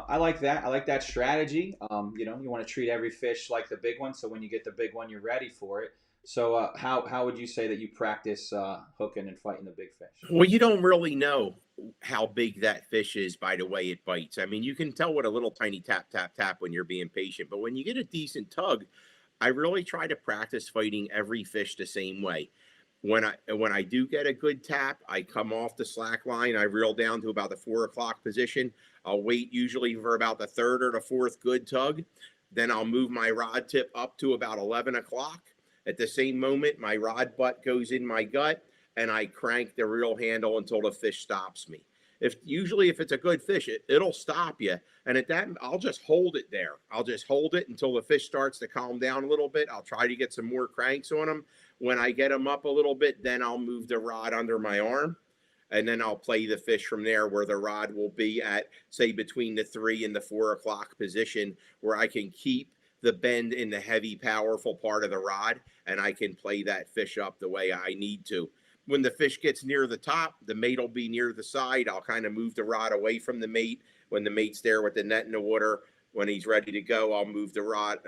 I like that. I like that strategy. You want to treat every fish like the big one, so when you get the big one, you're ready for it. So, how would you say that you practice hooking and fighting the big fish? Well, you don't really know how big that fish is by the way it bites. I mean, you can tell with a little tiny tap, tap, tap when you're being patient, but when you get a decent tug, I really try to practice fighting every fish the same way. When I do get a good tap, I come off the slack line. I reel down to about the 4 o'clock position. I'll wait usually for about the third or the fourth good tug. Then I'll move my rod tip up to about 11 o'clock. At the same moment, my rod butt goes in my gut, and I crank the reel handle until the fish stops me. If it's a good fish, it'll stop you, and at that I'll just hold it there. I'll just hold it until the fish starts to calm down a little bit. I'll try to get some more cranks on them. When I get them up a little bit, then I'll move the rod under my arm, and then I'll play the fish from there, where the rod will be at, say, between the 3 and the 4 o'clock position, where I can keep the bend in the heavy, powerful part of the rod, and I can play that fish up the way I need to. When the fish gets near the top, the mate will be near the side. I'll kind of move the rod away from the mate. When the mate's there with the net in the water, when he's ready to go, I'll move the rod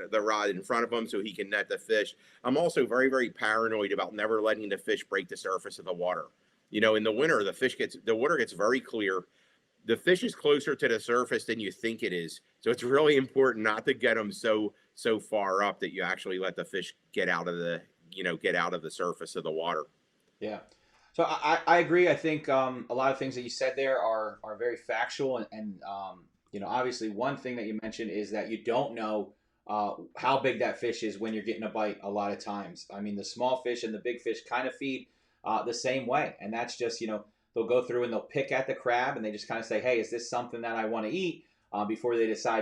in front of him so he can net the fish. I'm also very, very paranoid about never letting the fish break the surface of the water. In the winter, the water gets very clear. The fish is closer to the surface than you think it is. So it's really important not to get them so far up that you actually let the fish get out of the surface of the water. Yeah. So I agree. I think a lot of things that you said there are very factual, and obviously one thing that you mentioned is that you don't know how big that fish is when you're getting a bite. A lot of times, I mean, the small fish and the big fish kind of feed the same way, and that's just they'll go through and they'll pick at the crab and they just kind of say, hey, is this something that I want to eat before they decide